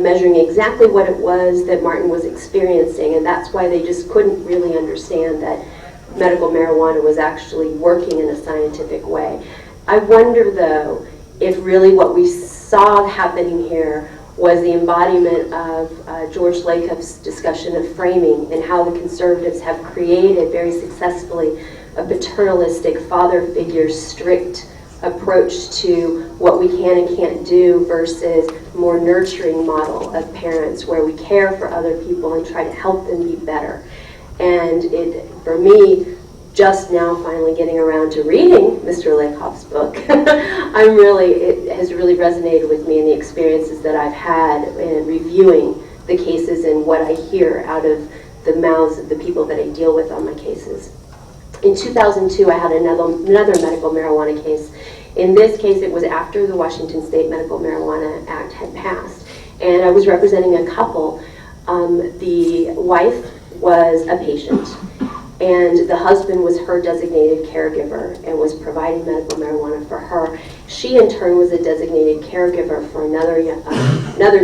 measuring exactly what it was that Martin was experiencing, and that's why they just couldn't really understand that medical marijuana was actually working in a scientific way. I wonder, though, if really what we saw happening here was the embodiment of George Lakoff's discussion of framing and how the conservatives have created very successfully a paternalistic father figure, strict approach to what we can and can't do versus a more nurturing model of parents where we care for other people and try to help them be better. And it, for me, just now finally getting around to reading Mr. Lakoff's book, it has really resonated with me in the experiences that I've had in reviewing the cases and what I hear out of the mouths of the people that I deal with on my cases. In 2002, I had another medical marijuana case. In this case, it was after the Washington State Medical Marijuana Act had passed, and I was representing a couple. The wife was a patient, and the husband was her designated caregiver and was providing medical marijuana for her. She, in turn, was a designated caregiver for another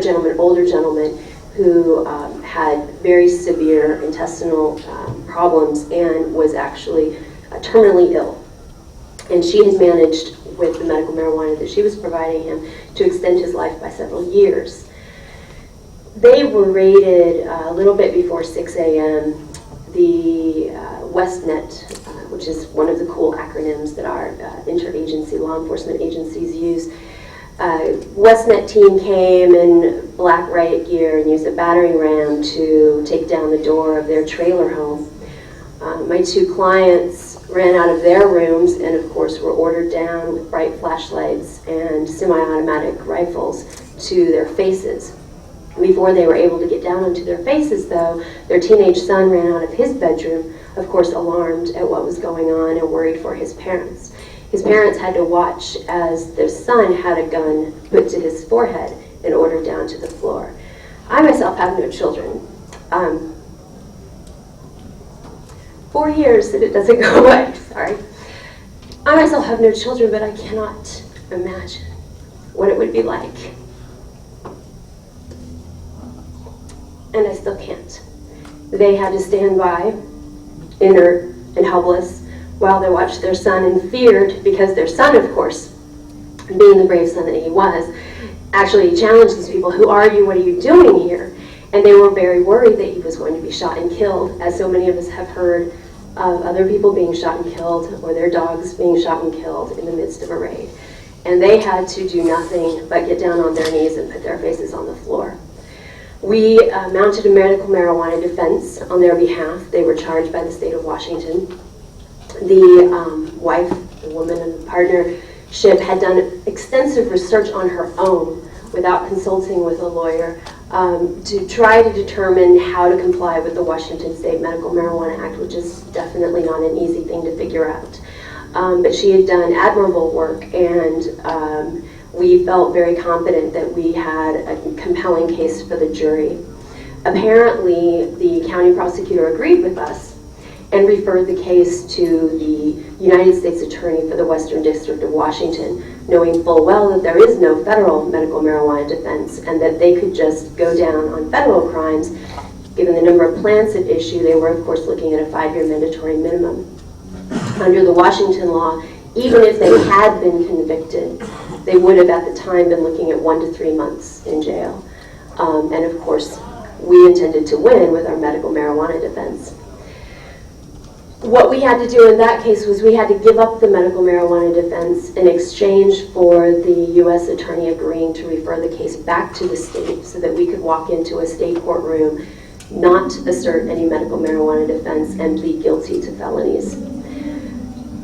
gentleman, older gentleman, who had very severe intestinal problems and was actually terminally ill. And she had managed, with the medical marijuana that she was providing him, to extend his life by several years. They were raided a little bit before 6 a.m. The WestNet, which is one of the cool acronyms that our interagency law enforcement agencies use, WestNet team came in black riot gear and used a battering ram to take down the door of their trailer home. My two clients ran out of their rooms and, of course, were ordered down with bright flashlights and semi-automatic rifles to their faces. Before they were able to get down onto their faces, though, their teenage son ran out of his bedroom, of course alarmed at what was going on and worried for his parents. His parents had to watch as their son had a gun put to his forehead and ordered down to the floor. I myself have no children. 4 years that it doesn't go away, sorry. I myself have no children, but I cannot imagine what it would be like. And I still can't. They had to stand by, inert and helpless, while they watched their son and feared, because their son, of course, being the brave son that he was, actually challenged these people, "Who are you? What are you doing here?" And they were very worried that he was going to be shot and killed, as so many of us have heard of other people being shot and killed, or their dogs being shot and killed in the midst of a raid. And they had to do nothing but get down on their knees and put their faces on the floor. We mounted a medical marijuana defense on their behalf. They were charged by the state of Washington. The wife, the woman in the partnership, had done extensive research on her own without consulting with a lawyer to try to determine how to comply with the Washington State Medical Marijuana Act, which is definitely not an easy thing to figure out. But she had done admirable work, and we felt very confident that we had a compelling case for the jury. Apparently, the county prosecutor agreed with us and referred the case to the United States Attorney for the Western District of Washington, knowing full well that there is no federal medical marijuana defense and that they could just go down on federal crimes. Given the number of plants at issue, they were, of course, looking at a 5-year mandatory minimum. Under the Washington law, even if they had been convicted, they would have at the time been looking at 1 to 3 months in jail. And of course, we intended to win with our medical marijuana defense. What we had to do in that case was we had to give up the medical marijuana defense in exchange for the U.S. attorney agreeing to refer the case back to the state so that we could walk into a state courtroom, not assert any medical marijuana defense, and plead guilty to felonies.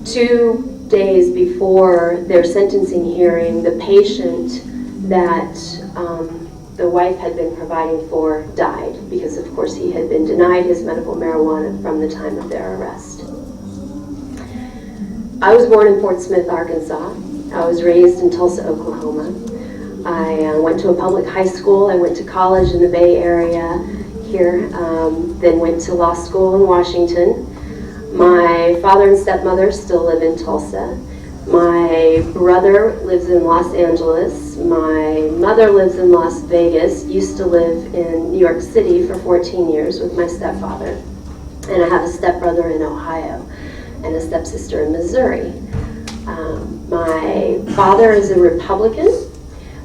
2 days before their sentencing hearing, the patient that the wife had been providing for died because, of course, he had been denied his medical marijuana from the time of their arrest. I was born in Fort Smith, Arkansas. I was raised in Tulsa, Oklahoma. I went to a public high school. I went to college in the Bay Area here, then went to law school in Washington. My father and stepmother still live in Tulsa. My brother lives in Los Angeles. My mother lives in Las Vegas, used to live in New York City for 14 years with my stepfather. And I have a stepbrother in Ohio and a stepsister in Missouri. My father is a Republican.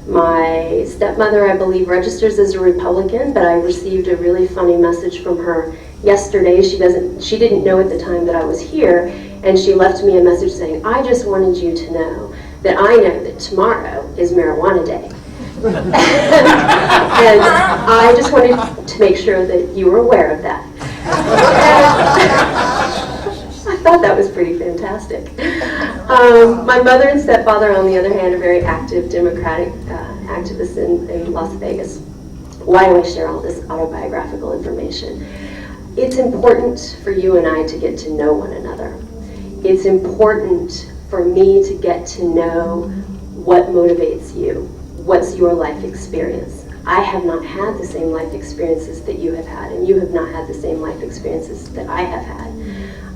My stepmother, I believe, registers as a Republican, but I received a really funny message from her yesterday. She didn't know at the time that I was here, and she left me a message saying, "I just wanted you to know that I know that tomorrow is marijuana day." And I just wanted to make sure that you were aware of that. I thought that was pretty fantastic. My mother and stepfather, on the other hand, are very active Democratic activists in Las Vegas. Why do I share all this autobiographical information? It's important for you and I to get to know one another. It's important for me to get to know what motivates you. What's your life experience? I have not had the same life experiences that you have had, and you have not had the same life experiences that I have had.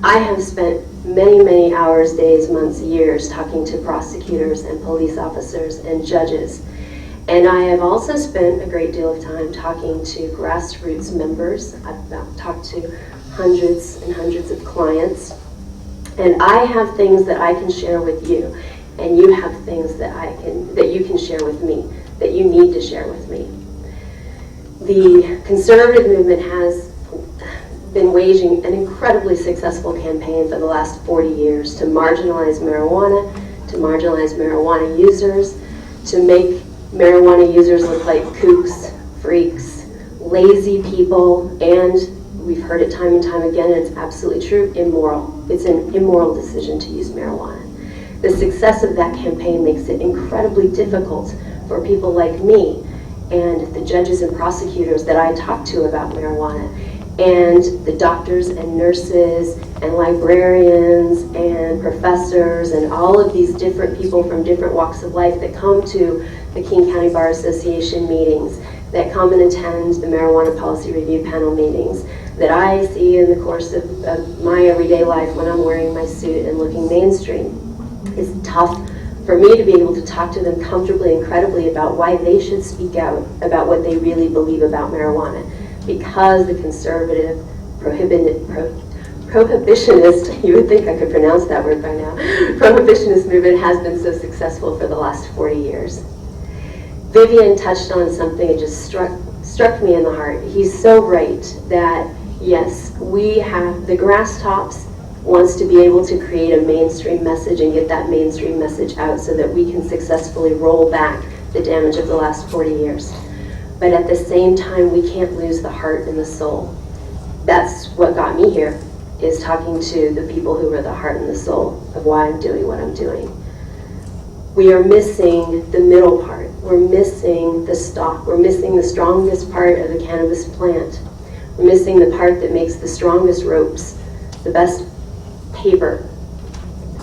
I have spent many, many hours, days, months, years talking to prosecutors and police officers and judges. And I have also spent a great deal of time talking to grassroots members. I've talked to hundreds and hundreds of clients. And I have things that I can share with you, and you have things that you can share with me, that you need to share with me. The conservative movement has been waging an incredibly successful campaign for the last 40 years to marginalize marijuana users, to make marijuana users look like kooks, freaks, lazy people, and we've heard it time and time again, and it's absolutely true, immoral. It's an immoral decision to use marijuana. The success of that campaign makes it incredibly difficult for people like me and the judges and prosecutors that I talk to about marijuana, and the doctors and nurses and librarians and professors and all of these different people from different walks of life that come to the King County Bar Association meetings, that come and attend the Marijuana Policy Review Panel meetings, that I see in the course of my everyday life when I'm wearing my suit and looking mainstream. It's tough for me to be able to talk to them comfortably and credibly about why they should speak out about what they really believe about marijuana, because the conservative, prohibitionist, you would think I could pronounce that word by now, prohibitionist movement has been so successful for the last 40 years. Vivian touched on something that just struck me in the heart. He's so right that, yes, we have, the grass tops wants to be able to create a mainstream message and get that mainstream message out so that we can successfully roll back the damage of the last 40 years. But at the same time, we can't lose the heart and the soul. That's what got me here, is talking to the people who are the heart and the soul of why I'm doing what I'm doing. We are missing the middle part. We're missing the stalk. We're missing the strongest part of the cannabis plant. We're missing the part that makes the strongest ropes, the best paper,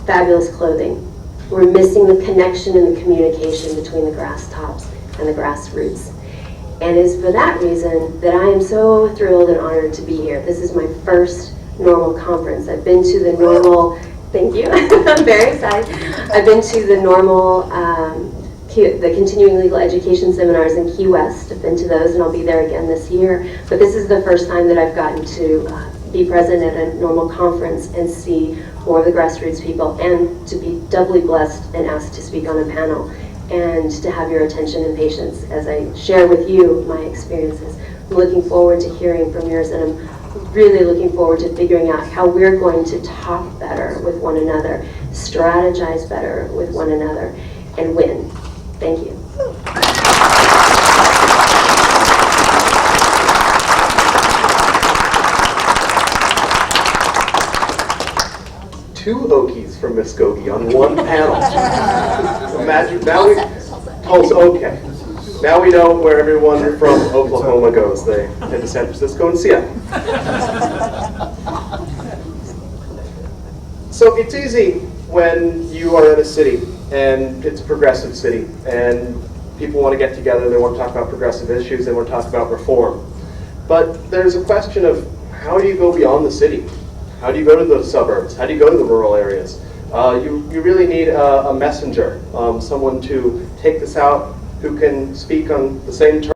fabulous clothing. We're missing the connection and the communication between the grass tops and the grassroots. And it's for that reason that I am so thrilled and honored to be here. This is my first normal conference. I've been to the normal, thank you, I'm very excited. I've been to the normal, the continuing legal education seminars in Key West. I've been to those and I'll be there again this year. But this is the first time that I've gotten to be present at a normal conference and see more of the grassroots people, and to be doubly blessed and asked to speak on a panel, and to have your attention and patience as I share with you my experiences. I'm looking forward to hearing from yours, and I'm really looking forward to figuring out how we're going to talk better with one another, strategize better with one another, and win. Thank you. Two Okies from Muskogee on one panel. Imagine, now we, Tulsa, okay. Now we know where everyone from Oklahoma goes. They head to San Francisco and Seattle. So it's easy when you are in a city, and it's a progressive city, and people want to get together, they want to talk about progressive issues, they want to talk about reform. But there's a question of, how do you go beyond the city? How do you go to the suburbs? How do you go to the rural areas? You really need a messenger, someone to take this out who can speak on the same terms